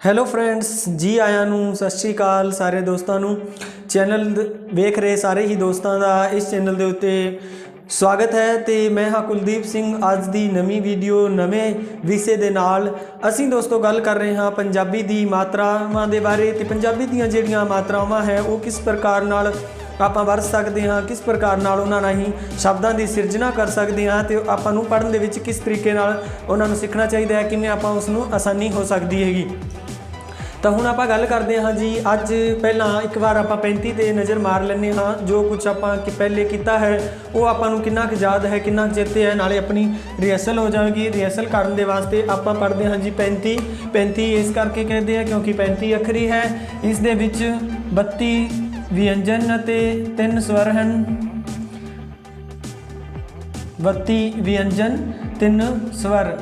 Hello friends ਜੀ ਆਇਆਂ ਨੂੰ ਸਤਿ ਸ਼੍ਰੀ ਅਕਾਲ ਸਾਰੇ ਦੋਸਤਾਂ ਨੂੰ। ਚੈਨਲ ਵੇਖ ਰਹੇ ਸਾਰੇ ਹੀ ਦੋਸਤਾਂ ਦਾ ਇਸ ਚੈਨਲ ਦੇ ਉੱਤੇ ਸਵਾਗਤ ਹੈ ਤੇ ਮੈਂ ਹਾਂ ਕੁਲਦੀਪ ਸਿੰਘ। ਅੱਜ ਦੀ ਨਵੀਂ ਵੀਡੀਓ ਨਵੇਂ ਵਿਸ਼ੇ ਦੇ ਨਾਲ ਅਸੀਂ ਦੋਸਤੋ ਗੱਲ ਕਰ ਰਹੇ ਹਾਂ ਪੰਜਾਬੀ ਦੀ ਮਾਤਰਾਵਾਂ ਦੇ ਬਾਰੇ ਤੇ ਪੰਜਾਬੀ ਦੀਆਂ ਜਿਹੜੀਆਂ ਮਾਤਰਾਵਾਂ ਹੈ ਉਹ ਕਿਸ ਪ੍ਰਕਾਰ ਨਾਲ ਆਪਾਂ ਵਰਤ ਸਕਦੇ ਹਾਂ, ਕਿਸ ਪ੍ਰਕਾਰ ਨਾਲ ਉਹਨਾਂ ਰਾਹੀਂ ਸ਼ਬਦਾਂ ਦੀ ਸਿਰਜਣਾ ਕਰ ਸਕਦੇ ਹਾਂ ਤੇ ਆਪਾਂ ਨੂੰ ਪੜ੍ਹਨ ਦੇ ਵਿੱਚ ਕਿਸ ਤਰੀਕੇ ਨਾਲ ਉਹਨਾਂ ਨੂੰ ਸਿੱਖਣਾ ਚਾਹੀਦਾ ਹੈ, ਕਿਵੇਂ ਆਪਾਂ ਉਸ ਨੂੰ ਆਸਾਨੀ ਹੋ ਸਕਦੀ ਹੈਗੀ। ਤਾਂ ਹੁਣ ਆਪਾਂ ਗੱਲ ਕਰਦੇ ਹਾਂ ਜੀ। ਅੱਜ ਪਹਿਲਾਂ ਇੱਕ ਵਾਰ ਆਪਾਂ 35 ਤੇ ਨਜ਼ਰ ਮਾਰ ਲੈਂਦੇ ਹਾਂ। ਜੋ ਕੁਝ ਆਪਾਂ ਪਹਿਲੇ ਕੀਤਾ ਹੈ ਉਹ ਆਪਾਂ ਨੂੰ ਕਿੰਨਾ ਕੁ ਯਾਦ ਹੈ, ਕਿੰਨਾ ਕੁ ਚੇਤੇ ਹੈ, ਨਾਲੇ ਆਪਣੀ ਰਿਹਰਸਲ ਹੋ ਜਾਵੇਗੀ। ਰਿਹਰਸਲ ਕਰਨ ਦੇ ਵਾਸਤੇ ਆਪਾਂ ਪੜ੍ਹਦੇ ਹਾਂ ਜੀ 35 ਇਸ ਕਰਕੇ ਕਹਿੰਦੇ ਆ ਕਿਉਂਕਿ 35 ਅੱਖਰੀ ਹੈ। ਇਸ ਦੇ ਵਿੱਚ 32 ਵਿਅੰਜਨ ਅਤੇ 3 ਸਵਰ ਹਨ। 32 ਵਿਅੰਜਨ 3 ਸਵਰ।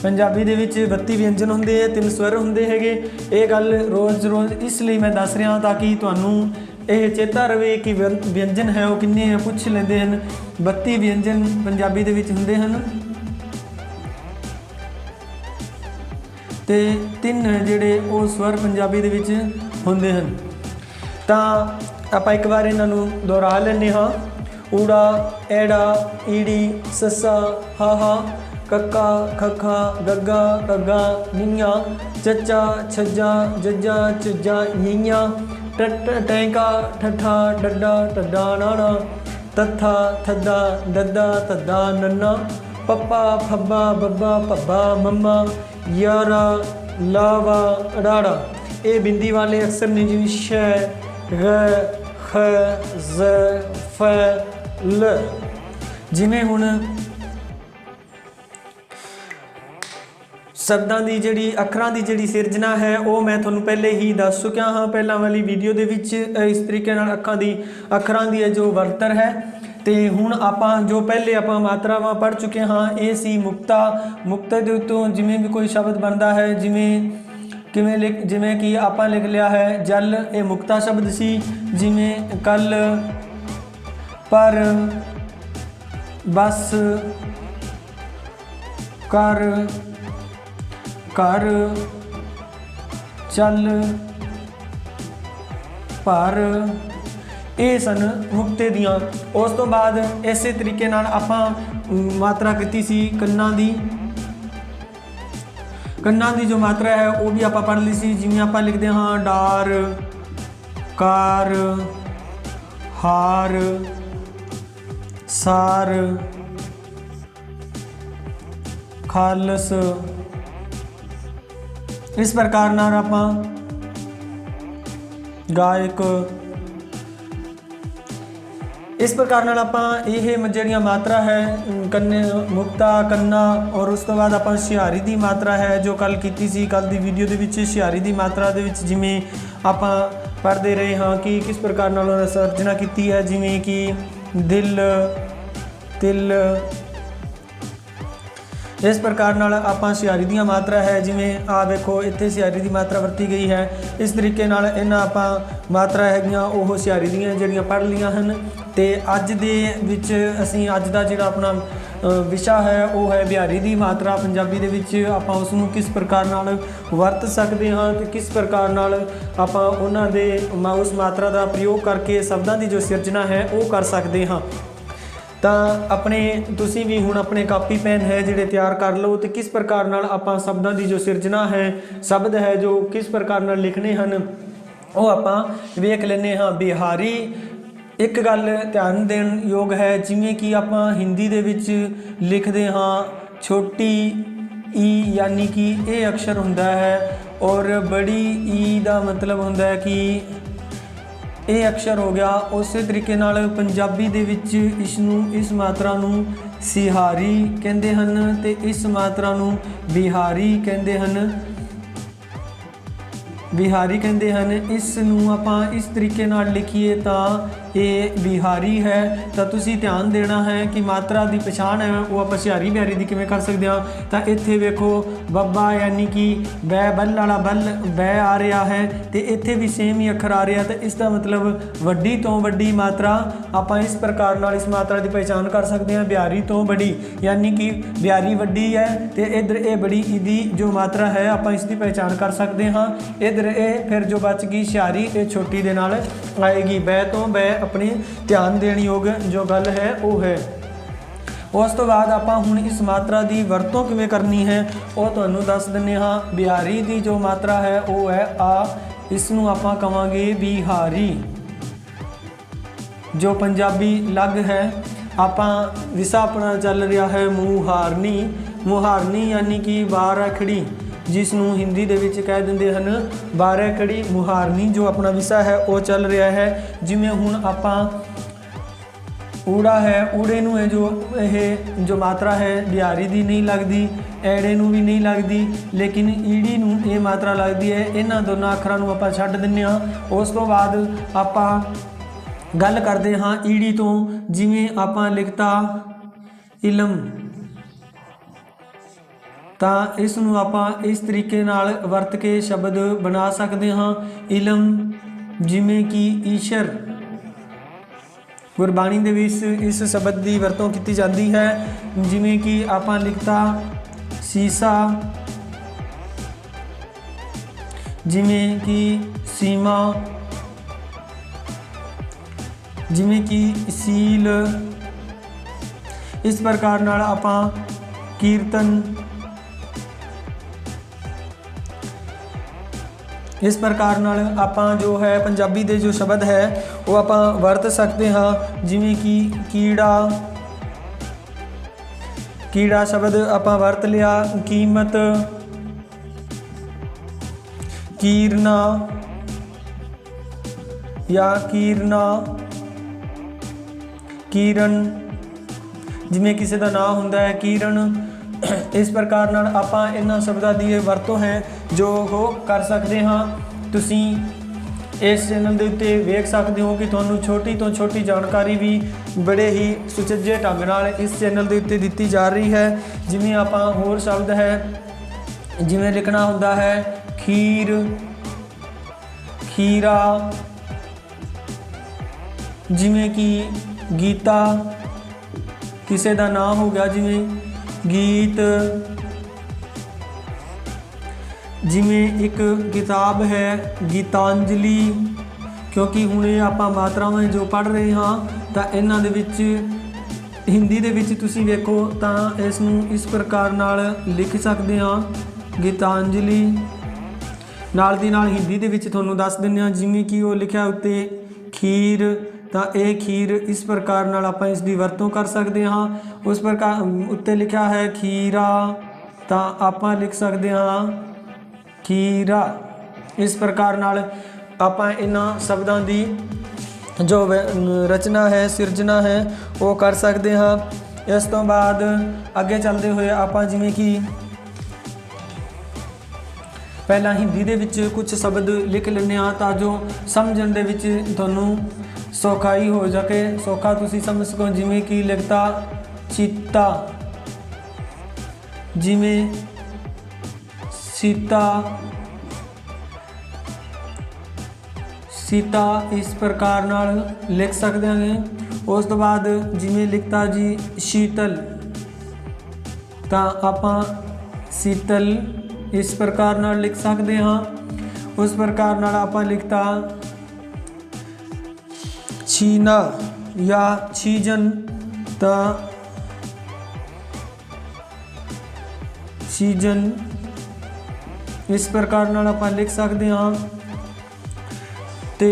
ਪੰਜਾਬੀ ਦੇ ਵਿੱਚ 32 ਵਿਅੰਜਨ ਹੁੰਦੇ ਆ, 3 ਸਵਰ ਹੁੰਦੇ ਹੈਗੇ। ਇਹ ਗੱਲ ਰੋਜ਼ ਇਸ ਲਈ ਮੈਂ ਦੱਸ ਰਿਹਾ ਤਾਂ ਕਿ ਤੁਹਾਨੂੰ ਇਹ ਚੇਤਾ ਰਵੇ ਕਿ ਵਿਅੰਜਨ ਹੈ ਉਹ ਕਿੰਨੇ ਆ, ਪੁੱਛ ਲੈਂਦੇ ਹਨ। 32 ਵਿਅੰਜਨ ਪੰਜਾਬੀ ਦੇ ਵਿੱਚ ਹੁੰਦੇ ਹਨ ਤੇ 3 ਜਿਹੜੇ ਉਹ ਸਵਰ ਪੰਜਾਬੀ ਦੇ ਵਿੱਚ ਹੁੰਦੇ ਹਨ। ਤਾਂ ਆਪਾਂ ਇੱਕ ਵਾਰ ਇਹਨਾਂ ਨੂੰ ਦੁਹਰਾ ਲੈਂਦੇ ਹਾਂ। ਊੜਾ, ਐੜਾ, ਈੜੀ, ਸੱਸਾ, ਹਾਹਾ, ਕੱਕਾ, ਖੱਖਾ, ਗੱਗਾ, ਗੱਗਾ, ਨੀਆਂ, ਚੱਚਾ, ਛੱਜਾ, ਜੱਜਾ, ਝੱਜਾ, ਈਆਂ, ਟੈਂਕਾ, ਠੱਠਾ, ਡੱਡਾ, ਢੱਡਾ, ਨਾਣਾ, ਤੱਥਾ, ਥੱਦਾ, ਦੱਦਾ, ਧੱਦਾ, ਨੰਨਾ, ਪੱਪਾ, ਫੱਬਾ, ਬੱਬਾ, ਭੱਬਾ, ਮੰਮਾ, ਯਾਰਾ, ਲਾਵਾ, ਅੜਾੜਾ। ਇਹ ਬਿੰਦੀ ਵਾਲੇ ਅਕਸਰ ਨੇ ਜਿਵੇਂ ਸ਼ੈ, ਗ, ਖ, ਜ਼, ਫ, ਲ। ਜਿਵੇਂ ਹੁਣ ਸ਼ਬਦਾਂ ਦੀ ਜਿਹੜੀ ਅੱਖਰਾਂ ਦੀ ਜਿਹੜੀ ਸਿਰਜਣਾ ਹੈ ਉਹ ਮੈਂ ਤੁਹਾਨੂੰ ਪਹਿਲੇ ਹੀ ਦੱਸ ਚੁੱਕਿਆ ਹਾਂ ਪਹਿਲਾਂ ਵਾਲੀ ਵੀਡੀਓ ਦੇ ਵਿੱਚ। ਇਸ ਤਰੀਕੇ ਨਾਲ ਅੱਖਰਾਂ ਦੀ ਜੋ ਵਰਤਰ ਹੈ। ਤੇ ਹੁਣ ਆਪਾਂ ਜੋ ਪਹਿਲੇ ਆਪਾਂ ਮਾਤਰਾਵਾਂ ਪੜ੍ਹ ਚੁੱਕੇ ਹਾਂ ਇਹ ਸੀ ਮੁਕਤਾ ਦੇ ਉੱਤੋਂ ਜਿਵੇਂ ਵੀ ਕੋਈ ਸ਼ਬਦ ਬਣਦਾ ਹੈ, ਜਿਵੇਂ ਕਿ ਆਪਾਂ ਲਿਖ ਲਿਆ ਹੈ ਜਲ, ਇਹ ਮੁਕਤਾ ਸ਼ਬਦ ਸੀ। ਜਿਵੇਂ ਕੱਲ, ਪਰ, ਬਸ, ਕਰ, ਘਰ, ਚੱਲ, ਪਰ, ਇਹ ਸਨ ਮੁਕਤੇ ਦੀਆਂ। ਉਸ ਤੋਂ ਬਾਅਦ ਇਸੇ ਤਰੀਕੇ ਨਾਲ ਆਪਾਂ ਮਾਤਰਾ ਕੀਤੀ ਸੀ ਕੰਨਾਂ ਦੀ ਜੋ ਮਾਤਰਾ ਹੈ ਉਹ ਵੀ ਆਪਾਂ ਪੜ੍ਹ ਲਈ ਸੀ। ਜਿਵੇਂ ਆਪਾਂ ਲਿਖਦੇ ਹਾਂ ਡਾਰ, ਕਾਰ, ਹਾਰ, ਸਾਰ, ਖਾਲਸ। ਇਸ ਪ੍ਰਕਾਰ ਨਾਲ ਆਪਾਂ ਗਾਇਕ, ਇਸ ਪ੍ਰਕਾਰ ਨਾਲ ਆਪਾਂ ਇਹ ਜਿਹੜੀਆਂ ਮਾਤਰਾ ਹੈ ਕੰਨੇ, ਮੁਕਤਾ, ਕੰਨਾ, ਔਰ ਉਸ ਤੋਂ ਬਾਅਦ ਆਪਾਂ ਹੁਸ਼ਿਆਰੀ ਦੀ ਮਾਤਰਾ ਹੈ ਜੋ ਕੱਲ ਕੀਤੀ ਸੀ। ਕੱਲ ਦੀ ਵੀਡੀਓ ਦੇ ਵਿੱਚ ਹੁਸ਼ਿਆਰੀ ਦੀ ਮਾਤਰਾ ਦੇ ਵਿੱਚ ਜਿਵੇਂ ਆਪਾਂ ਪੜ੍ਹਦੇ ਰਹੇ ਹਾਂ ਕਿ ਕਿਸ ਪ੍ਰਕਾਰ ਨਾਲ ਉਹਨਾਂ ਸਿਰਜਣਾ ਕੀਤੀ ਹੈ। ਜਿਵੇਂ ਕਿ ਦਿਲ, ਤਿਲ। ਇਸ ਪ੍ਰਕਾਰ ਨਾਲ ਆਪਾਂ ਹੁਸ਼ਿਆਰੀ ਦੀਆਂ ਮਾਤਰਾ ਹੈ ਜਿਵੇਂ ਆ ਵੇਖੋ ਇੱਥੇ ਹੁਸ਼ਿਆਰੀ ਦੀ ਮਾਤਰਾ ਵਰਤੀ ਗਈ ਹੈ। ਇਸ ਤਰੀਕੇ ਨਾਲ ਇਹਨਾਂ ਆਪਾਂ ਮਾਤਰਾ ਹੈਗੀਆਂ ਉਹ ਹੁਸ਼ਿਆਰੀ ਦੀਆਂ ਜਿਹੜੀਆਂ ਪੜ੍ਹ ਲਈਆਂ ਹਨ। ਤੇ ਅੱਜ ਦੇ ਵਿੱਚ ਅਸੀਂ ਅੱਜ ਦਾ ਜਿਹੜਾ ਆਪਣਾ ਵਿਸ਼ਾ ਹੈ ਉਹ ਹੈ ਬਿਹਾਰੀ ਦੀ ਮਾਤਰਾ। ਪੰਜਾਬੀ ਦੇ ਵਿੱਚ ਆਪਾਂ ਉਸ ਨੂੰ ਕਿਸ ਪ੍ਰਕਾਰ ਨਾਲ ਵਰਤ ਸਕਦੇ ਹਾਂ ਤੇ ਕਿਸ ਪ੍ਰਕਾਰ ਨਾਲ ਆਪਾਂ ਉਹਨਾਂ ਦੇ ਉਸ ਮਾਤਰਾ ਦਾ ਪ੍ਰਯੋਗ ਕਰਕੇ ਸ਼ਬਦਾਂ ਦੀ ਜੋ ਸਿਰਜਣਾ ਹੈ ਉਹ ਕਰ ਸਕਦੇ ਹਾਂ। ਤਾਂ ਤੁਸੀਂ ਵੀ ਹੁਣ ਆਪਣੇ ਕਾਪੀ ਪੈਨ ਹੈ ਜਿਹੜੇ ਤਿਆਰ ਕਰ ਲਓ ਤੇ ਕਿਸ ਪ੍ਰਕਾਰ ਨਾਲ ਆਪਾਂ ਸ਼ਬਦਾਂ ਦੀ ਜੋ ਸਿਰਜਣਾ ਹੈ, ਸ਼ਬਦ ਹੈ ਜੋ ਕਿਸ ਪ੍ਰਕਾਰ ਨਾਲ ਲਿਖਣੇ ਹਨ ਉਹ ਆਪਾਂ ਵੇਖ ਲੈਂਦੇ ਹਾਂ। ਬਿਹਾਰੀ ਇੱਕ ਗੱਲ ਧਿਆਨ ਦੇਣ ਯੋਗ ਹੈ, ਜਿਵੇਂ ਕਿ ਆਪਾਂ ਹਿੰਦੀ ਦੇ ਵਿੱਚ ਲਿਖਦੇ ਹਾਂ ਛੋਟੀ ਈ ਯਾਨੀ ਕਿ ਇਹ ਅਕਸ਼ਰ ਹੁੰਦਾ ਹੈ, ਔਰ ਬੜੀ ਈ ਦਾ ਮਤਲਬ ਹੁੰਦਾ ਹੈ ਕਿ ਇਹ ਅਕਸ਼ਰ ਹੋ ਗਿਆ। ਉਸੇ ਤਰੀਕੇ ਨਾਲ ਪੰਜਾਬੀ ਦੇ ਵਿੱਚ ਇਸ ਮਾਤਰਾ ਨੂੰ ਸਿਹਾਰੀ ਕਹਿੰਦੇ ਹਨ ਤੇ ਇਸ ਮਾਤਰਾ ਨੂੰ ਬਿਹਾਰੀ ਕਹਿੰਦੇ ਹਨ। ਇਸ ਨੂੰ ਆਪਾਂ ਇਸ ਤਰੀਕੇ ਨਾਲ ਲਿਖੀਏ ਤਾਂ ਇਹ ਬਿਹਾਰੀ ਹੈ। ਤਾਂ ਤੁਸੀਂ ਧਿਆਨ ਦੇਣਾ ਹੈ ਕਿ ਮਾਤਰਾ ਦੀ ਪਛਾਣ ਹੈ ਉਹ ਆਪਾਂ ਸਿਹਾਰੀ ਬਿਹਾਰੀ ਦੀ ਕਿਵੇਂ ਕਰ ਸਕਦੇ ਹਾਂ। ਤਾਂ ਇੱਥੇ ਵੇਖੋ ਬੱਬਾ ਯਾਨੀ ਕਿ ਬੈ ਬੱਲ ਵਾਲਾ ਬੱਲ ਬੈ ਆ ਰਿਹਾ ਹੈ ਤੇ ਇੱਥੇ ਵੀ ਸੇਮ ਹੀ ਅੱਖਰ ਆ ਰਿਹਾ। ਤਾਂ ਇਸ ਦਾ ਮਤਲਬ ਵੱਡੀ ਤੋਂ ਵੱਡੀ ਮਾਤਰਾ ਆਪਾਂ ਇਸ ਪ੍ਰਕਾਰ ਨਾਲ ਇਸ ਮਾਤਰਾ ਦੀ ਪਹਿਚਾਣ ਕਰ ਸਕਦੇ ਹਾਂ, ਬਿਹਾਰੀ ਤੋਂ ਬੜੀ, ਯਾਨੀ ਕਿ ਬਿਹਾਰੀ ਵੱਡੀ ਹੈ ਤੇ ਇੱਧਰ ਇਹ ਬੜੀ ਦੀ ਜੋ ਮਾਤਰਾ ਹੈ ਆਪਾਂ ਇਸ ਦੀ ਪਹਿਚਾਣ ਕਰ ਸਕਦੇ ਹਾਂ। ਇੱਧਰ ਇਹ ਫਿਰ ਜੋ ਬਚ ਗਈ ਸਿਹਾਰੀ ਇਹ ਛੋਟੀ ਦੇ ਨਾਲ ਆਏਗੀ। ਬੈ ਤੋਂ ਬੈ ਆਪਣੀ ਧਿਆਨ ਦੇਣ ਯੋਗ ਜੋ ਗੱਲ ਹੈ ਉਹ ਹੈ। ਉਸ ਤੋਂ ਬਾਅਦ ਆਪਾਂ ਹੁਣ ਇਸ ਮਾਤਰਾ ਦੀ ਵਰਤੋਂ ਕਿਵੇਂ ਕਰਨੀ ਹੈ ਉਹ ਤੁਹਾਨੂੰ ਦੱਸ ਦਿੰਦੇ ਹਾਂ। ਬਿਹਾਰੀ ਦੀ ਜੋ ਮਾਤਰਾ ਹੈ ਉਹ ਹੈ ਆ, ਇਸ ਨੂੰ ਆਪਾਂ ਕਵਾਂਗੇ ਬਿਹਾਰੀ। ਜੋ ਪੰਜਾਬੀ ਲੱਗ ਹੈ, ਆਪਾਂ ਵਿਸ਼ਾ ਆਪਣਾ ਚੱਲ ਰਿਹਾ ਹੈ ਮੁਹਾਰਨੀ। ਮੁਹਾਰਨੀ ਯਾਨੀ ਕਿ 12 ਖੜੀ, ਜਿਸ ਨੂੰ ਹਿੰਦੀ ਦੇ ਵਿੱਚ ਕਹਿ ਦਿੰਦੇ ਹਨ 12 ਖੜੀ ਮੁਹਾਰਨੀ। ਜੋ ਆਪਣਾ ਵਿਸ਼ਾ ਹੈ ਉਹ ਚੱਲ ਰਿਹਾ ਹੈ। ਜਿਵੇਂ ਹੁਣ ਆਪਾਂ ਊੜਾ ਹੈ, ਊੜੇ ਨੂੰ ਇਹ ਜੋ ਮਾਤਰਾ ਹੈ ਬਿਹਾਰੀ ਦੀ ਨਹੀਂ ਲੱਗਦੀ, ਐੜੇ ਨੂੰ ਵੀ ਨਹੀਂ ਲੱਗਦੀ, ਲੇਕਿਨ ਈੜੀ ਨੂੰ ਇਹ ਮਾਤਰਾ ਲੱਗਦੀ ਹੈ। ਇਹਨਾਂ ਦੋਨਾਂ ਅੱਖਰਾਂ ਨੂੰ ਆਪਾਂ ਛੱਡ ਦਿੰਦੇ ਹਾਂ। ਉਸ ਤੋਂ ਬਾਅਦ ਆਪਾਂ ਗੱਲ ਕਰਦੇ ਹਾਂ ਈੜੀ ਤੋਂ। ਜਿਵੇਂ ਆਪਾਂ ਲਿਖਤਾ ਇਲਮ, ਤਾਂ ਇਸ ਨੂੰ ਆਪਾਂ ਇਸ ਤਰੀਕੇ ਨਾਲ ਵਰਤ ਕੇ ਸ਼ਬਦ ਬਣਾ ਸਕਦੇ ਹਾਂ ਇਲਮ। ਜਿਵੇਂ ਕਿ ਈਸ਼ਰ, ਗੁਰਬਾਣੀ ਦੇ ਵਿੱਚ ਇਸ ਸ਼ਬਦ ਦੀ ਵਰਤੋਂ ਕੀਤੀ ਜਾਂਦੀ ਹੈ। ਜਿਵੇਂ ਕਿ ਆਪਾਂ ਲਿਖਤਾ ਸੀਸਾ, ਜਿਵੇਂ ਕਿ ਸੀਮਾ, ਜਿਵੇਂ ਕਿ ਸੀਲ। ਇਸ ਪ੍ਰਕਾਰ ਨਾਲ ਆਪਾਂ ਕੀਰਤਨ, ਇਸ ਪ੍ਰਕਾਰ ਨਾਲ ਆਪਾਂ ਜੋ ਹੈ ਪੰਜਾਬੀ ਦੇ ਜੋ ਸ਼ਬਦ ਹੈ ਉਹ ਆਪਾਂ ਵਰਤ ਸਕਦੇ ਹਾਂ। ਜਿਵੇਂ ਕਿ ਕੀੜਾ, ਕੀੜਾ ਸ਼ਬਦ ਆਪਾਂ ਵਰਤ ਲਿਆ। ਕੀਮਤ, ਕੀਰਨਾ ਜਾਂ ਕੀਰਨਾ, ਕੀਰਨ, ਜਿਵੇਂ ਕਿਸੇ ਦਾ ਨਾਂ ਹੁੰਦਾ ਹੈ ਕੀਰਨ। ਇਸ ਪ੍ਰਕਾਰ ਨਾਲ ਆਪਾਂ ਇਹਨਾਂ ਸ਼ਬਦਾਂ ਦੀ ਇਹ ਵਰਤੋਂ ਹੈ ਜੋ ਉਹ ਕਰ ਸਕਦੇ ਹਾਂ। ਤੁਸੀਂ ਇਸ ਚੈਨਲ ਦੇ ਉੱਤੇ ਵੇਖ ਸਕਦੇ ਹੋ ਕਿ ਤੁਹਾਨੂੰ ਛੋਟੀ ਤੋਂ ਛੋਟੀ ਜਾਣਕਾਰੀ ਵੀ ਬੜੇ ਹੀ ਸੁਚੱਜੇ ਢੰਗ ਨਾਲ ਇਸ ਚੈਨਲ ਦੇ ਉੱਤੇ ਦਿੱਤੀ ਜਾ ਰਹੀ ਹੈ। ਜਿਵੇਂ ਆਪਾਂ ਹੋਰ ਸ਼ਬਦ ਹੈ, ਜਿਵੇਂ ਲਿਖਣਾ ਹੁੰਦਾ ਹੈ ਖੀਰ, ਖੀਰਾ, ਜਿਵੇਂ ਕਿ ਗੀਤਾ, ਕਿਸੇ ਦਾ ਨਾਮ ਹੋ ਗਿਆ ਜਿਵੇਂ ਗੀਤ। ਜਿਵੇਂ ਇੱਕ ਕਿਤਾਬ ਹੈ ਗੀਤਾਂਜਲੀ, ਕਿਉਂਕਿ ਹੁਣ ਇਹ ਆਪਾਂ ਮਾਤਰਾਵਾਂ ਜੋ ਪੜ੍ਹ ਰਹੇ ਹਾਂ ਤਾਂ ਇਹਨਾਂ ਦੇ ਵਿੱਚ ਹਿੰਦੀ ਦੇ ਵਿੱਚ ਤੁਸੀਂ ਵੇਖੋ ਤਾਂ ਇਸ ਨੂੰ ਇਸ ਪ੍ਰਕਾਰ ਨਾਲ ਲਿਖ ਸਕਦੇ ਹਾਂ ਗੀਤਾਂਜਲੀ। ਨਾਲ ਦੀ ਨਾਲ ਹਿੰਦੀ ਦੇ ਵਿੱਚ ਤੁਹਾਨੂੰ ਦੱਸ ਦਿੰਦੇ ਹਾਂ। ਜਿਵੇਂ ਕਿ ਉਹ ਲਿਖਿਆ ਉੱਤੇ ਖੀਰ, ਤਾਂ ਇਹ ਖੀਰ ਇਸ ਪ੍ਰਕਾਰ ਨਾਲ ਆਪਾਂ ਇਸ ਦੀ ਵਰਤੋਂ ਕਰ ਸਕਦੇ ਹਾਂ। ਉਸ ਪ੍ਰਕਾਰ ਉੱਤੇ ਲਿਖਿਆ ਹੈ ਖੀਰਾ, ਤਾਂ ਆਪਾਂ ਲਿਖ ਸਕਦੇ ਹਾਂ ਖੀਰਾ। ਇਸ ਪ੍ਰਕਾਰ ਨਾਲ ਆਪਾਂ ਇਹਨਾਂ ਸ਼ਬਦਾਂ ਦੀ ਜੋ ਰਚਨਾ ਹੈ, ਸਿਰਜਣਾ ਹੈ ਉਹ ਕਰ ਸਕਦੇ ਹਾਂ। ਇਸ ਤੋਂ ਬਾਅਦ ਅੱਗੇ ਚੱਲਦੇ ਹੋਏ ਆਪਾਂ ਜਿਵੇਂ ਕਿ ਪਹਿਲਾਂ ਹਿੰਦੀ ਦੇ ਵਿੱਚ ਕੁਝ ਸ਼ਬਦ ਲਿਖ ਲੈਂਦੇ ਹਾਂ ਤਾਂ ਜੋ ਸਮਝਣ ਦੇ ਵਿੱਚ ਤੁਹਾਨੂੰ ਸੌਖਾਈ ਹੋ ਸਕੇ, ਸੌਖਾ ਤੁਸੀਂ ਸਮਝ ਸਕੋ। ਜਿਵੇਂ ਕਿ ਲਿਖਤਾ ਚੀਤਾ, ਜਿਵੇਂ ਸੀਤਾ, ਸੀਤਾ ਇਸ ਪ੍ਰਕਾਰ ਨਾਲ ਲਿਖ ਸਕਦੇ ਹਾਂ। ਉਸ ਤੋਂ ਬਾਅਦ ਜਿਵੇਂ ਲਿਖਤਾ ਜੀ ਸ਼ੀਤਲ, ਤਾਂ ਆਪਾਂ ਸੀਤਲ ਇਸ ਪ੍ਰਕਾਰ ਨਾਲ ਲਿਖ ਸਕਦੇ ਹਾਂ। ਉਸ ਪ੍ਰਕਾਰ ਨਾਲ ਆਪਾਂ ਲਿਖਤਾ ਛੀਨਾ ਜਾਂ ਛੀਜਨ, ਤਾਂ ਸੀਜਨ ਇਸ ਪ੍ਰਕਾਰ ਨਾਲ ਆਪਾਂ ਲਿਖ ਸਕਦੇ ਹਾਂ। ਤੇ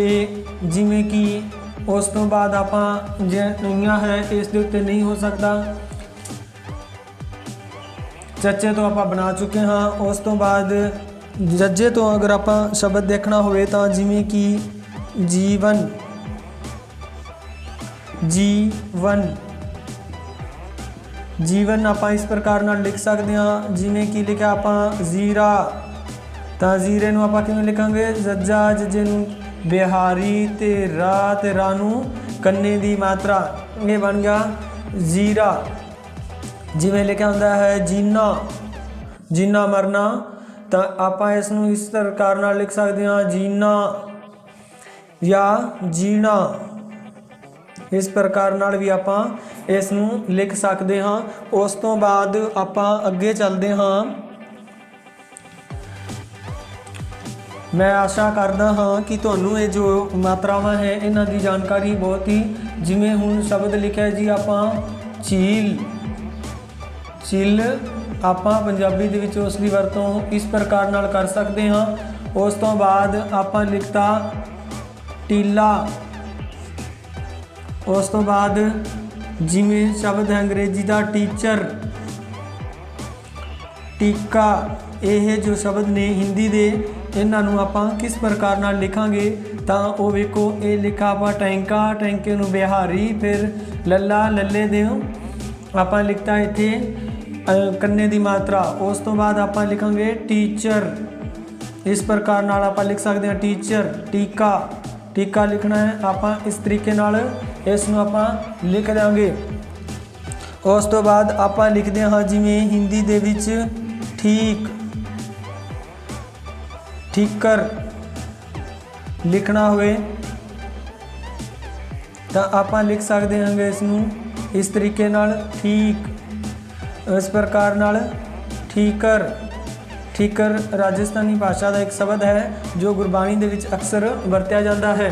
ਜਿਵੇਂ ਕਿ ਉਸ ਤੋਂ ਬਾਅਦ ਆਪਾਂ ਜੇ ਨਈਆਂ ਹੈ ਇਸ ਦੇ ਉੱਤੇ ਨਹੀਂ ਹੋ ਸਕਦਾ, ਚੱਚੇ ਤੋਂ ਆਪਾਂ ਬਣਾ ਚੁੱਕੇ ਹਾਂ। ਉਸ ਤੋਂ ਬਾਅਦ ਜੱਜੇ ਤੋਂ ਅਗਰ ਆਪਾਂ ਸ਼ਬਦ ਦੇਖਣਾ ਹੋਵੇ ਤਾਂ ਜਿਵੇਂ ਕਿ ਜੀਵਨ, ਜੀਵਨ, ਜੀਵਨ ਆਪਾਂ ਇਸ ਪ੍ਰਕਾਰ ਨਾਲ ਲਿਖ ਸਕਦੇ ਹਾਂ। ਜਿਵੇਂ ਕਿ ਲਿਖਿਆ ਆਪਾਂ ਜ਼ੀਰਾ, ਤਾਂ ਜ਼ੀਰੇ ਨੂੰ ਆਪਾਂ ਕਿਵੇਂ ਲਿਖਾਂਗੇ? ਜੱਜਾ, ਜੱਜੇ ਨੂੰ ਬਿਹਾਰੀ ਤੇ ਰਾਹ ਨੂੰ ਕੰਨੇ ਦੀ ਮਾਤਰਾ ਇਹ ਬਣ ਗਿਆ ਜ਼ੀਰਾ। ਜਿਵੇਂ ਲਿਖਿਆ ਹੁੰਦਾ ਹੈ ਜੀਨਾ, ਜੀਨਾ ਮਰਨਾ, ਤਾਂ ਆਪਾਂ ਇਸ ਨੂੰ ਇਸ ਪ੍ਰਕਾਰ ਨਾਲ ਲਿਖ ਸਕਦੇ ਹਾਂ ਜੀਨਾ ਜਾਂ ਜੀਣਾ। ਇਸ ਪ੍ਰਕਾਰ ਨਾਲ ਵੀ ਆਪਾਂ ਇਸ ਨੂੰ ਲਿਖ ਸਕਦੇ ਹਾਂ। ਉਸ ਤੋਂ ਬਾਅਦ ਆਪਾਂ ਅੱਗੇ ਚੱਲਦੇ ਹਾਂ। ਮੈਂ ਆਸ਼ਾ ਕਰਦਾ ਹਾਂ ਕਿ ਤੁਹਾਨੂੰ ਇਹ ਜੋ ਮਾਤਰਾਵਾਂ ਹੈ ਇਹਨਾਂ ਦੀ ਜਾਣਕਾਰੀ ਬਹੁਤ ਹੀ, ਜਿਵੇਂ ਹੁਣ ਸ਼ਬਦ ਲਿਖਿਆ ਜੀ ਆਪਾਂ ਝੀਲ, ਝੀਲ ਆਪਾਂ ਪੰਜਾਬੀ ਦੇ ਵਿੱਚ ਉਸ ਦੀ ਵਰਤੋਂ ਇਸ ਪ੍ਰਕਾਰ ਨਾਲ ਕਰ ਸਕਦੇ ਹਾਂ। ਉਸ ਤੋਂ ਬਾਅਦ ਆਪਾਂ ਲਿਖਤਾ ਟੀਲਾ। ਉਸ ਤੋਂ ਬਾਅਦ ਜਿਵੇਂ ਸ਼ਬਦ ਹੈ ਅੰਗਰੇਜ਼ੀ ਦਾ ਟੀਚਰ, ਟੀਕਾ। ਇਹ ਜੋ ਸ਼ਬਦ ਨੇ ਹਿੰਦੀ ਦੇ, ਇਹਨਾਂ ਨੂੰ ਆਪਾਂ ਕਿਸ ਪ੍ਰਕਾਰ ਨਾਲ ਲਿਖਾਂਗੇ ਤਾਂ ਉਹ ਵੇਖੋ, ਇਹ ਲਿਖਾ ਆਪਾਂ ਟੈਂਕਾ, ਟੈਂਕੇ ਨੂੰ ਬਿਹਾਰੀ, ਫਿਰ ਲੱਲਾ, ਲੱਲੇ ਦੇ ਆਪਾਂ ਲਿਖਤਾ ਇੱਥੇ ਕੰਨੇ ਦੀ ਮਾਤਰਾ। ਉਸ ਤੋਂ ਬਾਅਦ ਆਪਾਂ ਲਿਖਾਂਗੇ ਟੀਚਰ। ਇਸ ਪ੍ਰਕਾਰ ਨਾਲ ਆਪਾਂ ਲਿਖ ਸਕਦੇ ਹਾਂ ਟੀਚਰ। ਟੀਕਾ, ਟੀਕਾ ਲਿਖਣਾ ਹੈ ਆਪਾਂ ਇਸ ਤਰੀਕੇ ਨਾਲ ਇਸ ਨੂੰ ਆਪਾਂ ਲਿਖ ਦਾਂਗੇ। ਉਸ ਤੋਂ ਬਾਅਦ ਆਪਾਂ ਲਿਖਦੇ ਹਾਂ ਜਿਵੇਂ ਹਿੰਦੀ ਦੇ ਵਿੱਚ ਠੀਕ, ਠੀਕਰ ਲਿਖਣਾ ਹੋਵੇ ਤਾਂ ਆਪਾਂ ਲਿਖ ਸਕਦੇ ਹਾਂ ਇਸ ਨੂੰ ਇਸ ਤਰੀਕੇ ਨਾਲ ਠੀਕ। ਇਸ ਪ੍ਰਕਾਰ ਨਾਲ ਠੀਕਰ। ਠੀਕਰ ਰਾਜਸਥਾਨੀ ਭਾਸ਼ਾ ਦਾ ਇੱਕ ਸ਼ਬਦ ਹੈ ਜੋ ਗੁਰਬਾਣੀ ਦੇ ਵਿੱਚ ਅਕਸਰ ਵਰਤਿਆ ਜਾਂਦਾ ਹੈ।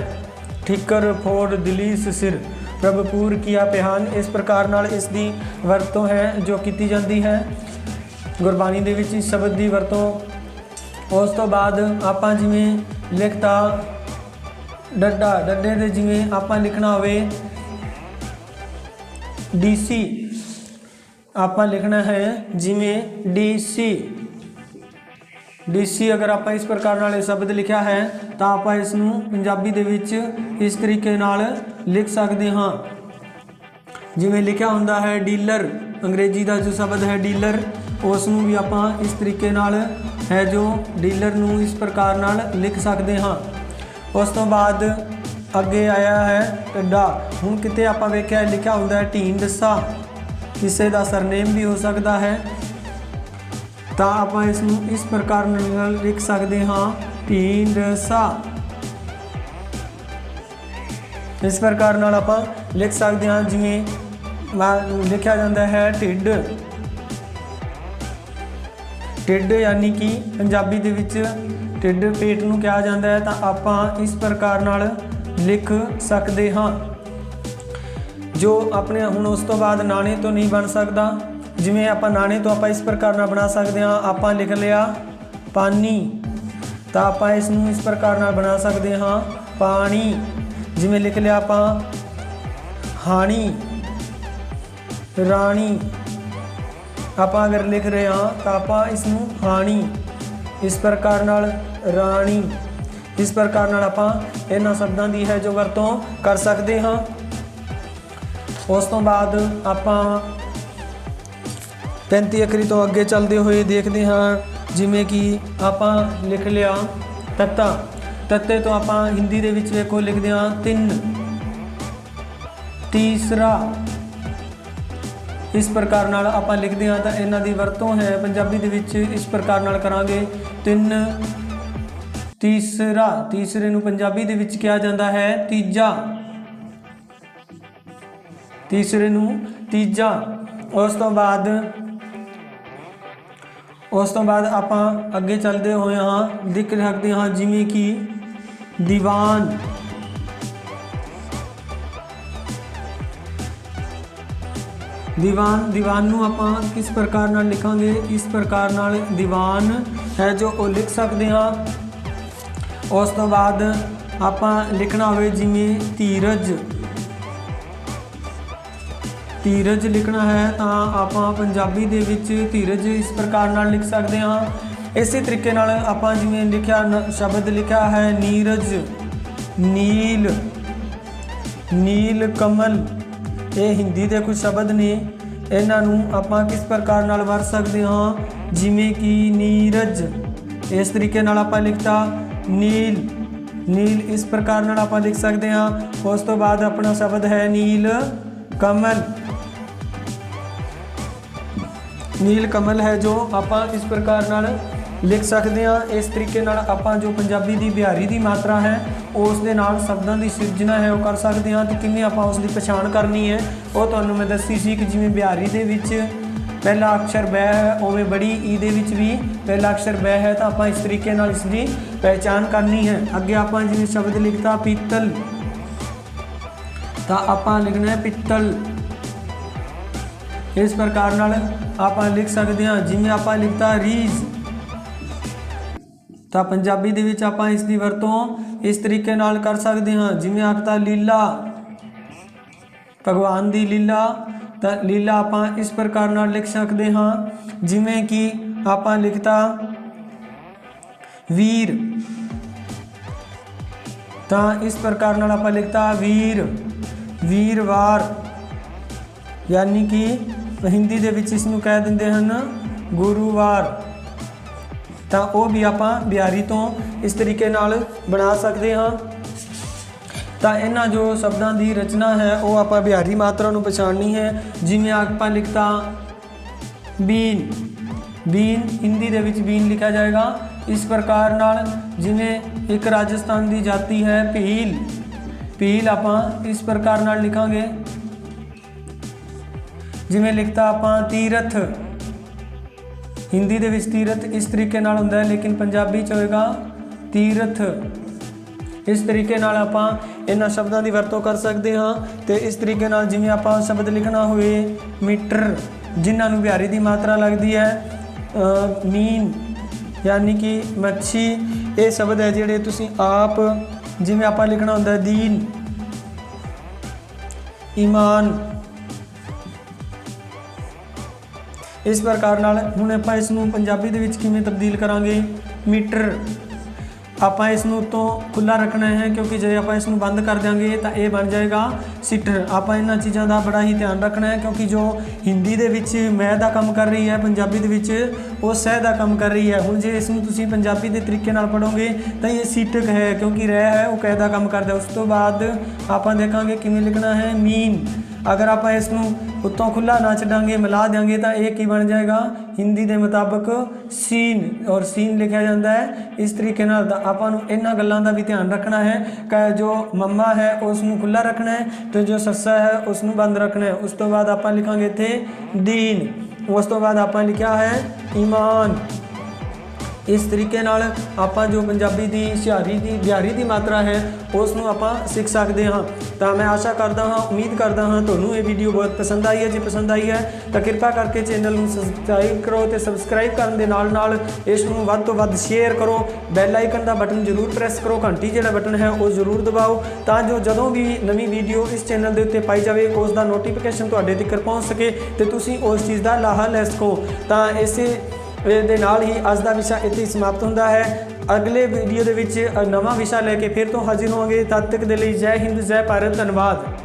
ਠੀਕਰ ਫੋੜ ਦਲੀਸ ਸਿਰ ਪ੍ਰਭੂਪੁਰ ਕੀਆ ਪਿਹਾਨ। ਇਸ ਪ੍ਰਕਾਰ ਨਾਲ ਇਸ ਦੀ ਵਰਤੋਂ ਹੈ ਜੋ ਕੀਤੀ ਜਾਂਦੀ ਹੈ ਗੁਰਬਾਣੀ ਦੇ ਵਿੱਚ ਇਸ ਸ਼ਬਦ ਦੀ ਵਰਤੋਂ। ਉਸ ਤੋਂ ਬਾਅਦ ਆਪਾਂ ਜਿਵੇਂ ਲਿਖਤਾ ਡੱਡਾ, ਡੱਡੇ ਦੇ ਜਿਵੇਂ ਆਪਾਂ ਲਿਖਣਾ ਹੋਵੇ ਡੀਸੀ, ਆਪਾਂ ਲਿਖਣਾ ਹੈ ਜਿਵੇਂ ਡੀਸੀ। ਡੀਸੀ ਅਗਰ ਆਪਾਂ ਇਸ ਪ੍ਰਕਾਰ ਨਾਲ ਇਹ ਸ਼ਬਦ ਲਿਖਿਆ ਹੈ ਤਾਂ ਆਪਾਂ ਇਸ ਨੂੰ ਪੰਜਾਬੀ ਦੇ ਵਿੱਚ ਇਸ ਤਰੀਕੇ ਨਾਲ ਲਿਖ ਸਕਦੇ ਹਾਂ। ਜਿਵੇਂ ਲਿਖਿਆ ਹੁੰਦਾ ਹੈ ਡੀਲਰ, ਅੰਗਰੇਜ਼ੀ ਦਾ ਜੋ ਸ਼ਬਦ ਹੈ ਡੀਲਰ, ਉਸ ਨੂੰ ਵੀ ਆਪਾਂ ਇਸ ਤਰੀਕੇ ਨਾਲ ਹੈ ਜੋ ਡੀਲਰ ਨੂੰ ਇਸ ਪ੍ਰਕਾਰ ਨਾਲ ਲਿਖ ਸਕਦੇ ਹਾਂ। ਉਸ ਤੋਂ ਬਾਅਦ ਅੱਗੇ ਆਇਆ ਹੈ ਢੱਡਾ। ਹੁਣ ਕਿਤੇ ਆਪਾਂ ਵੇਖਿਆ ਲਿਖਿਆ ਹੁੰਦਾ ਹੈ ਢੀਂਡਸਾ, ਕਿਸੇ ਦਾ ਸਰਨੇਮ ਵੀ ਹੋ ਸਕਦਾ ਹੈ, ਤਾਂ ਆਪਾਂ ਇਸ ਨੂੰ ਇਸ ਪ੍ਰਕਾਰ ਨਾਲ ਲਿਖ ਸਕਦੇ ਹਾਂ ਢੀਂਡਸਾ। ਇਸ ਪ੍ਰਕਾਰ ਨਾਲ ਆਪਾਂ ਲਿਖ ਸਕਦੇ ਹਾਂ। ਜਿਵੇਂ ਲਿਖਿਆ ਜਾਂਦਾ ਹੈ ਢਿੱਡ, ਢਿੱਡ ਯਾਨੀ ਕਿ ਪੰਜਾਬੀ ਦੇ ਵਿੱਚ ਢਿੱਡ ਪੇਟ ਨੂੰ ਕਿਹਾ ਜਾਂਦਾ ਹੈ, ਤਾਂ ਆਪਾਂ ਇਸ ਪ੍ਰਕਾਰ ਨਾਲ ਲਿਖ ਸਕਦੇ ਹਾਂ ਜੋ ਆਪਣੇ। ਹੁਣ ਉਸ ਤੋਂ ਬਾਅਦ ਨਾਣੇ ਤੋਂ ਨਹੀਂ ਬਣ ਸਕਦਾ। ਜਿਵੇਂ ਆਪਾਂ ਨਾਣੇ ਤੋਂ ਆਪਾਂ ਇਸ ਪ੍ਰਕਾਰ ਨਾਲ ਬਣਾ ਸਕਦੇ ਹਾਂ। ਆਪਾਂ ਲਿਖ ਲਿਆ ਪਾਣੀ, ਤਾਂ ਆਪਾਂ ਇਸ ਨੂੰ ਇਸ ਪ੍ਰਕਾਰ ਨਾਲ ਬਣਾ ਸਕਦੇ ਹਾਂ ਪਾਣੀ। ਜਿਵੇਂ ਲਿਖ ਲਿਆ ਆਪਾਂ ਹਾਣੀ, ਰਾਣੀ, ਆਪਾਂ ਅਗਰ ਲਿਖ ਰਹੇ ਹਾਂ ਤਾਂ ਆਪਾਂ ਇਸ ਨੂੰ ਹਾਣੀ, ਇਸ ਪ੍ਰਕਾਰ ਨਾਲ ਰਾਣੀ। ਇਸ ਪ੍ਰਕਾਰ ਨਾਲ ਆਪਾਂ ਇਹਨਾਂ ਸ਼ਬਦਾਂ ਦੀ ਹੈ ਜੋ ਵਰਤੋਂ ਕਰ ਸਕਦੇ ਹਾਂ। ਉਸ ਤੋਂ ਬਾਅਦ ਆਪਾਂ 35 ਅੱਖਰੀ ਤੋਂ ਅੱਗੇ ਚੱਲਦੇ ਹੋਏ ਦੇਖਦੇ ਹਾਂ। ਜਿਵੇਂ ਕਿ ਆਪਾਂ ਲਿਖ ਲਿਆ ਤੱਤਾ, ਤੱਤੇ ਤੋਂ ਆਪਾਂ ਹਿੰਦੀ ਦੇ ਵਿੱਚ ਵੇਖੋ ਲਿਖਦੇ ਹਾਂ ਤਿੰਨ, ਤੀਸਰਾ। ਇਸ ਪ੍ਰਕਾਰ ਨਾਲ ਆਪਾਂ ਲਿਖਦੇ ਹਾਂ ਤਾਂ ਇਹਨਾਂ ਦੀ ਵਰਤੋਂ ਹੈ ਪੰਜਾਬੀ ਦੇ ਵਿੱਚ ਇਸ ਪ੍ਰਕਾਰ ਨਾਲ ਕਰਾਂਗੇ ਤਿੰਨ, ਤੀਸਰਾ। ਤੀਸਰੇ ਨੂੰ ਪੰਜਾਬੀ ਦੇ ਵਿੱਚ ਕਿਹਾ ਜਾਂਦਾ ਹੈ ਤੀਜਾ, ਤੀਸਰੇ ਨੂੰ ਤੀਜਾ। ਉਸ ਤੋਂ ਬਾਅਦ ਆਪਾਂ ਅੱਗੇ ਚੱਲਦੇ ਹੋਏ ਹਾਂ ਲਿਖ ਸਕਦੇ ਹਾਂ ਜਿਵੇਂ ਕਿ ਦੀਵਾਨ। ਦੀਵਾਨ, ਦੀਵਾਨ ਨੂੰ ਆਪਾਂ ਕਿਸ ਪ੍ਰਕਾਰ ਨਾਲ ਲਿਖਾਂਗੇ? ਇਸ ਪ੍ਰਕਾਰ ਨਾਲ ਦੀਵਾਨ ਹੈ ਜੋ ਉਹ ਲਿਖ ਸਕਦੇ ਹਾਂ। ਉਸ ਤੋਂ ਬਾਅਦ ਆਪਾਂ ਲਿਖਣਾ ਹੋਵੇ ਜਿਵੇਂ ਧੀਰਜ, ਧੀਰਜ ਲਿਖਣਾ ਹੈ ਤਾਂ ਆਪਾਂ ਪੰਜਾਬੀ ਦੇ ਵਿੱਚ ਧੀਰਜ ਇਸ ਪ੍ਰਕਾਰ ਨਾਲ ਲਿਖ ਸਕਦੇ ਹਾਂ। ਇਸੇ ਤਰੀਕੇ ਨਾਲ ਆਪਾਂ ਜਿਵੇਂ ਲਿਖਿਆ ਸ਼ਬਦ ਲਿਖਿਆ ਹੈ ਨੀਰਜ, ਨੀਲ, ਨੀਲ ਕਮਲ। ਇਹ ਹਿੰਦੀ ਦੇ ਕੁਝ ਸ਼ਬਦ ਨੇ, ਇਹਨਾਂ ਨੂੰ ਆਪਾਂ ਕਿਸ ਪ੍ਰਕਾਰ ਨਾਲ ਵਰਤ ਸਕਦੇ ਹਾਂ? ਜਿਵੇਂ ਕਿ ਨੀਰਜ, ਇਸ ਤਰੀਕੇ ਨਾਲ ਆਪਾਂ ਲਿਖਤਾ ਨੀਲ। ਨੀਲ ਇਸ ਪ੍ਰਕਾਰ ਨਾਲ ਆਪਾਂ ਲਿਖ ਸਕਦੇ ਹਾਂ। ਉਸ ਤੋਂ ਬਾਅਦ ਆਪਣਾ ਸ਼ਬਦ ਹੈ ਨੀਲ ਕਮਲ। ਨੀਲ ਕਮਲ ਹੈ ਜੋ ਆਪਾਂ ਇਸ ਪ੍ਰਕਾਰ ਨਾਲ ਲਿਖ ਸਕਦੇ ਹਾਂ। ਇਸ ਤਰੀਕੇ ਨਾਲ ਆਪਾਂ ਜੋ ਪੰਜਾਬੀ ਦੀ ਬਿਹਾਰੀ ਦੀ ਮਾਤਰਾ ਹੈ ਉਸ ਦੇ ਨਾਲ ਸ਼ਬਦਾਂ ਦੀ ਸਿਰਜਣਾ ਹੈ ਉਹ ਕਰ ਸਕਦੇ ਹਾਂ। ਤੇ ਕਿਵੇਂ ਆਪਾਂ ਉਸ ਦੀ ਪਛਾਣ ਕਰਨੀ ਹੈ ਉਹ ਤੁਹਾਨੂੰ ਮੈਂ ਦੱਸੀ ਸੀ ਕਿ ਜਿਵੇਂ ਬਿਹਾਰੀ ਦੇ ਵਿੱਚ ਪਹਿਲਾ ਅਕਸ਼ਰ ਬੈ ਹੈ, ਉਵੇਂ ਬੜੀ ਈ ਦੇ ਵਿੱਚ ਵੀ ਪਹਿਲਾ ਅਕਸ਼ਰ ਬੈ ਹੈ, ਤਾਂ ਆਪਾਂ ਇਸ ਤਰੀਕੇ ਨਾਲ ਇਸ ਦੀ ਪਹਿਚਾਣ ਕਰਨੀ ਹੈ। ਅੱਗੇ ਆਪਾਂ ਜਿਵੇਂ ਸ਼ਬਦ ਲਿਖਤਾ ਪੀਤਲ, ਤਾਂ ਆਪਾਂ ਲਿਖਣਾ ਹੈ ਪਿੱਤਲ। ਇਸ ਪ੍ਰਕਾਰ ਨਾਲ ਆਪਾਂ ਲਿਖ ਸਕਦੇ ਹਾਂ। ਜਿਵੇਂ ਆਪਾਂ ਲਿਖਤਾ ਰੀਝ, ਤਾਂ ਪੰਜਾਬੀ ਦੇ ਵਿੱਚ ਆਪਾਂ ਇਸ ਦੀ ਵਰਤੋਂ ਇਸ ਤਰੀਕੇ ਨਾਲ ਕਰ ਸਕਦੇ ਹਾਂ। ਜਿਵੇਂ ਆਖਤਾ ਲੀਲਾ, ਭਗਵਾਨ ਦੀ ਲੀਲਾ, ਤਾਂ ਲੀਲਾ ਆਪਾਂ ਇਸ ਪ੍ਰਕਾਰ ਨਾਲ ਲਿਖ ਸਕਦੇ ਹਾਂ। ਜਿਵੇਂ ਕਿ ਆਪਾਂ ਲਿਖਤਾ ਵੀਰ, ਤਾਂ ਇਸ ਪ੍ਰਕਾਰ ਨਾਲ ਆਪਾਂ ਲਿਖਤਾ ਵੀਰ। ਵੀਰਵਾਰ, ਯਾਨੀ ਕਿ ਹਿੰਦੀ ਦੇ ਵਿੱਚ ਇਸ ਨੂੰ ਕਹਿ ਦਿੰਦੇ ਹਨ ਗੁਰੂਵਾਰ, ਤਾਂ ਉਹ ਵੀ ਆਪਾਂ ਬਿਹਾਰੀ ਤੋਂ ਇਸ ਤਰੀਕੇ ਨਾਲ ਬਣਾ ਸਕਦੇ ਹਾਂ। ਤਾਂ ਇਹਨਾਂ ਜੋ ਸ਼ਬਦਾਂ ਦੀ ਰਚਨਾ ਹੈ ਉਹ ਆਪਾਂ ਬਿਹਾਰੀ ਮਾਤਰਾ ਨੂੰ ਪਛਾਣਨੀ ਹੈ। ਜਿਵੇਂ ਆਪਾਂ ਲਿਖਤਾ ਬੀਨ, ਬੀਨ ਹਿੰਦੀ ਦੇ ਵਿੱਚ ਬੀਨ ਲਿਖਿਆ ਜਾਏਗਾ ਇਸ ਪ੍ਰਕਾਰ ਨਾਲ। ਜਿਵੇਂ ਇੱਕ ਰਾਜਸਥਾਨ ਦੀ ਜਾਤੀ ਹੈ ਭੀਲ, ਭੀਲ ਆਪਾਂ ਇਸ ਪ੍ਰਕਾਰ ਨਾਲ ਲਿਖਾਂਗੇ। ਜਿਵੇਂ ਲਿਖਤਾ ਆਪਾਂ ਤੀਰਥ, ਹਿੰਦੀ ਦੇ ਵਿੱਚ ਤੀਰਥ ਇਸ ਤਰੀਕੇ ਨਾਲ ਹੁੰਦਾ ਹੈ, ਲੇਕਿਨ ਪੰਜਾਬੀ 'ਚ ਹੋਏਗਾ ਤੀਰਥ। ਇਸ ਤਰੀਕੇ ਨਾਲ ਆਪਾਂ ਇਹਨਾਂ ਸ਼ਬਦਾਂ ਦੀ ਵਰਤੋਂ ਕਰ ਸਕਦੇ ਹਾਂ। ਤੇ ਇਸ ਤਰੀਕੇ ਨਾਲ ਜਿਵੇਂ ਆਪਾਂ ਸ਼ਬਦ ਲਿਖਣਾ ਹੋਵੇ ਮੀਟਰ, ਜਿਨ੍ਹਾਂ ਨੂੰ ਬਿਹਾਰੀ ਦੀ ਮਾਤਰਾ ਲੱਗਦੀ ਹੈ ਮੀਨ, ਯਾਨੀ ਕਿ ਮੱਛੀ, ਇਹ ਸ਼ਬਦ ਹੈ ਜਿਹੜੇ ਤੁਸੀਂ ਆਪ, ਜਿਵੇਂ ਆਪਾਂ ਲਿਖਣਾ ਹੁੰਦਾ ਦੀਨ, ਈਮਾਨ, ਇਸ ਪ੍ਰਕਾਰ ਨਾਲ। ਹੁਣ ਆਪਾਂ ਇਸ ਨੂੰ ਪੰਜਾਬੀ ਦੇ ਵਿੱਚ ਕਿਵੇਂ ਤਬਦੀਲ ਕਰਾਂਗੇ? ਮੀਟਰ, ਆਪਾਂ ਇਸ ਨੂੰ ਉੱਤੋਂ ਖੁੱਲ੍ਹਾ ਰੱਖਣਾ ਹੈ ਕਿਉਂਕਿ ਜੇ ਆਪਾਂ ਇਸ ਨੂੰ ਬੰਦ ਕਰ ਦਿਆਂਗੇ ਤਾਂ ਇਹ ਬਣ ਜਾਏਗਾ ਸੀਟਰ। ਆਪਾਂ ਇਹਨਾਂ ਚੀਜ਼ਾਂ ਦਾ ਬੜਾ ਹੀ ਧਿਆਨ ਰੱਖਣਾ ਹੈ ਕਿਉਂਕਿ ਜੋ ਹਿੰਦੀ ਦੇ ਵਿੱਚ ਮੈਂ ਦਾ ਕੰਮ ਕਰ ਰਹੀ ਹੈ, ਪੰਜਾਬੀ ਦੇ ਵਿੱਚ ਉਹ ਸਹਿ ਦਾ ਕੰਮ ਕਰ ਰਹੀ ਹੈ। ਹੁਣ ਜੇ ਇਸ ਨੂੰ ਤੁਸੀਂ ਪੰਜਾਬੀ ਦੇ ਤਰੀਕੇ ਨਾਲ ਪੜ੍ਹੋਗੇ ਤਾਂ ਇਹ ਸੀਟਕ ਹੈ ਕਿਉਂਕਿ ਰਹਿ ਹੈ ਉਹ ਕਹਿ ਦਾ ਕੰਮ ਕਰਦਾ। ਉਸ ਤੋਂ ਬਾਅਦ ਆਪਾਂ ਦੇਖਾਂਗੇ ਕਿਵੇਂ ਲਿਖਣਾ ਹੈ ਮੀਨ। ਅਗਰ ਆਪਾਂ ਇਸ ਨੂੰ ਉੱਤੋਂ ਖੁੱਲ੍ਹਾ ਨਾ ਛੱਡਾਂਗੇ, ਮਿਲਾ ਦਿਆਂਗੇ ਤਾਂ ਇਹ ਕੀ ਬਣ ਜਾਏਗਾ ਹਿੰਦੀ ਦੇ ਮੁਤਾਬਕ ਸੀਨ, ਔਰ ਸੀਨ ਲਿਖਿਆ ਜਾਂਦਾ ਹੈ ਇਸ ਤਰੀਕੇ ਨਾਲ। ਤਾਂ ਆਪਾਂ ਨੂੰ ਇਹਨਾਂ ਗੱਲਾਂ ਦਾ ਵੀ ਧਿਆਨ ਰੱਖਣਾ ਹੈ ਕਿ ਜੋ ਮੰਮਾ ਹੈ ਉਸ ਨੂੰ ਖੁੱਲ੍ਹਾ ਰੱਖਣਾ ਹੈ ਤੇ ਜੋ ਸੱਸਾ ਹੈ ਉਸ ਨੂੰ ਬੰਦ ਰੱਖਣਾ ਹੈ। ਉਸ ਤੋਂ ਬਾਅਦ ਆਪਾਂ ਲਿਖਾਂਗੇ ਇੱਥੇ ਦੀਨ। ਉਸ ਤੋਂ ਬਾਅਦ ਆਪਾਂ ਲਿਖਿਆ ਹੈ ਈਮਾਨ। ਇਸ ਤਰੀਕੇ ਨਾਲ ਆਪਾਂ ਜੋ ਪੰਜਾਬੀ ਦੀ ਬਿਹਾਰੀ ਦੀ ਮਾਤਰਾ ਹੈ ਉਸ ਨੂੰ ਆਪਾਂ ਸਿੱਖ ਸਕਦੇ ਹਾਂ। ਤਾਂ ਮੈਂ ਆਸ਼ਾ ਕਰਦਾ ਹਾਂ, ਉਮੀਦ ਕਰਦਾ ਹਾਂ ਤੁਹਾਨੂੰ ਇਹ ਵੀਡੀਓ ਬਹੁਤ ਪਸੰਦ ਆਈ ਹੈ। ਜੇ ਪਸੰਦ ਆਈ ਹੈ ਤਾਂ ਕਿਰਪਾ ਕਰਕੇ ਚੈਨਲ ਨੂੰ ਸਬਸਕ੍ਰਾਈਬ ਕਰੋ ਤੇ ਸਬਸਕ੍ਰਾਈਬ ਕਰਨ ਦੇ ਨਾਲ ਨਾਲ ਇਸ ਨੂੰ ਵੱਧ ਤੋਂ ਵੱਧ ਸ਼ੇਅਰ ਕਰੋ। ਬੈਲ ਆਈਕਨ ਦਾ ਬਟਨ ਜ਼ਰੂਰ ਪ੍ਰੈਸ ਕਰੋ, ਘੰਟੀ ਜਿਹੜਾ ਬਟਨ ਹੈ ਉਹ ਜ਼ਰੂਰ ਦਬਾਓ ਤਾਂ ਜੋ ਜਦੋਂ ਵੀ ਨਵੀਂ ਵੀਡੀਓ ਇਸ ਚੈਨਲ ਦੇ ਉੱਤੇ ਪਾਈ ਜਾਵੇ ਉਸ ਦਾ ਨੋਟੀਫਿਕੇਸ਼ਨ ਤੁਹਾਡੇ ਤੱਕ ਪਹੁੰਚ ਸਕੇ ਤੇ ਤੁਸੀਂ ਉਸ ਚੀਜ਼ ਦਾ ਲਾਹਾ ਲੈ ਸਕੋ। ਤਾਂ ਇਸੇ ਦੇ ਨਾਲ ਹੀ ਅੱਜ ਦਾ ਵਿਸ਼ਾ ਇੱਥੇ ਹੀ ਸਮਾਪਤ ਹੁੰਦਾ ਹੈ। ਅਗਲੇ ਵੀਡੀਓ ਦੇ ਵਿੱਚ ਨਵਾਂ ਵਿਸ਼ਾ ਲੈ ਕੇ ਫਿਰ ਤੋਂ ਹਾਜ਼ਰ ਹੋਵਾਂਗੇ। ਤਦ ਤੱਕ ਦੇ ਲਈ ਜੈ ਹਿੰਦ, ਜੈ ਭਾਰਤ, ਧੰਨਵਾਦ।